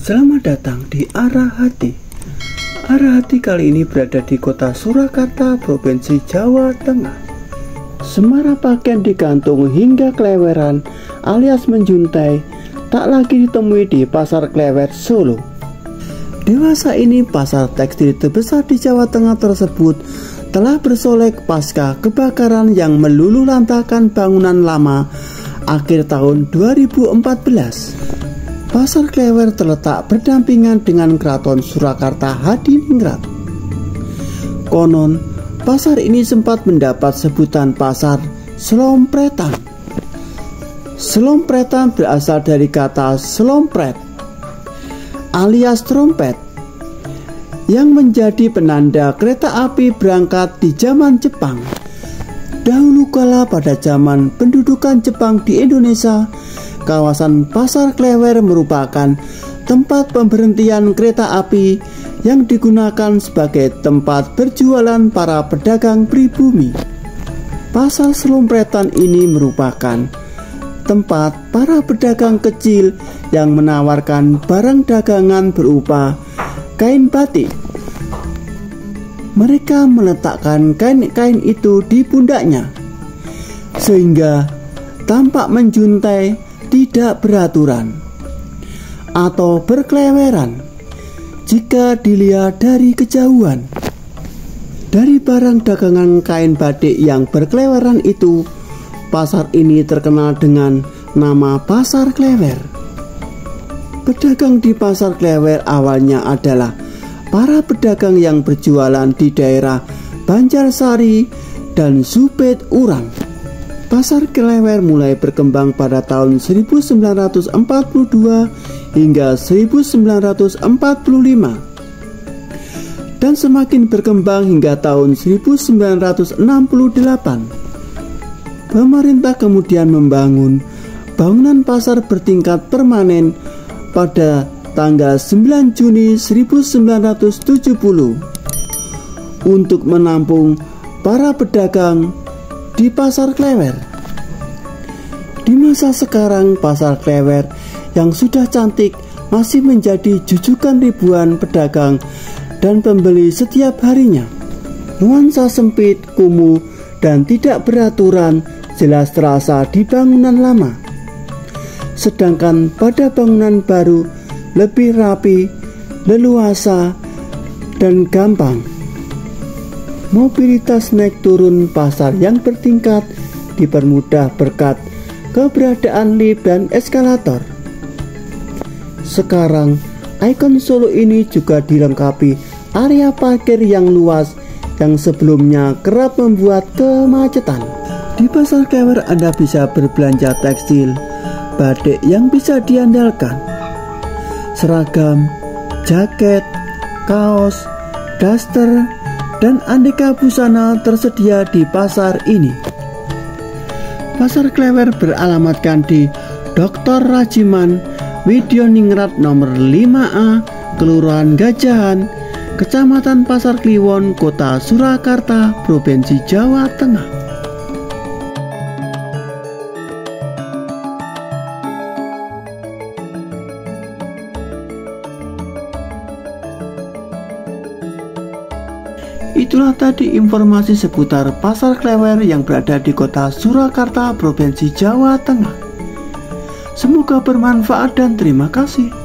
Selamat datang di Arah Hati. Arah Hati kali ini berada di kota Surakarta, Provinsi Jawa Tengah. Semarak pakaian digantung hingga kleweran alias menjuntai tak lagi ditemui di Pasar Klewer Solo. Dewasa ini pasar tekstil terbesar di Jawa Tengah tersebut telah bersolek pasca kebakaran yang meluluhlantahkan bangunan lama akhir tahun 2014. Pasar Klewer terletak berdampingan dengan Keraton Surakarta Hadiningrat. Konon, pasar ini sempat mendapat sebutan pasar Selompretan. Selompretan berasal dari kata selompret alias trompet yang menjadi penanda kereta api berangkat di zaman Jepang. Dahulu kala pada zaman pendudukan Jepang di Indonesia, kawasan Pasar Klewer merupakan tempat pemberhentian kereta api yang digunakan sebagai tempat berjualan para pedagang pribumi. Pasar Selompretan ini merupakan tempat para pedagang kecil yang menawarkan barang dagangan berupa kain batik. Mereka meletakkan kain-kain itu di pundaknya sehingga tampak menjuntai, tidak beraturan atau berkeleweran jika dilihat dari kejauhan. Dari barang dagangan kain batik yang berkeleweran itu, pasar ini terkenal dengan nama Pasar Klewer. Pedagang di Pasar Klewer awalnya adalah para pedagang yang berjualan di daerah Banjarsari dan Supit Urang. Pasar Klewer mulai berkembang pada tahun 1942 hingga 1945 dan semakin berkembang hingga tahun 1968. Pemerintah kemudian membangun bangunan pasar bertingkat permanen pada tanggal 9 Juni 1970 untuk menampung para pedagang di Pasar Klewer. Di masa sekarang, Pasar Klewer yang sudah cantik masih menjadi jujukan ribuan pedagang dan pembeli setiap harinya. Nuansa sempit, kumuh, dan tidak beraturan jelas terasa di bangunan lama. Sedangkan pada bangunan baru lebih rapi, leluasa, dan gampang. Mobilitas naik turun pasar yang bertingkat dipermudah berkat keberadaan lift dan eskalator. Sekarang, ikon Solo ini juga dilengkapi area parkir yang luas yang sebelumnya kerap membuat kemacetan. Di Pasar Klewer Anda bisa berbelanja tekstil, batik yang bisa diandalkan, seragam, jaket, kaos, daster, dan aneka busana tersedia di pasar ini. Pasar Klewer beralamatkan di Dr. Rajiman Widyoningrat nomor 5A, Kelurahan Gajahan, Kecamatan Pasar Kliwon, Kota Surakarta, Provinsi Jawa Tengah. Itulah tadi informasi seputar Pasar Klewer yang berada di kota Surakarta, Provinsi Jawa Tengah. Semoga bermanfaat dan terima kasih.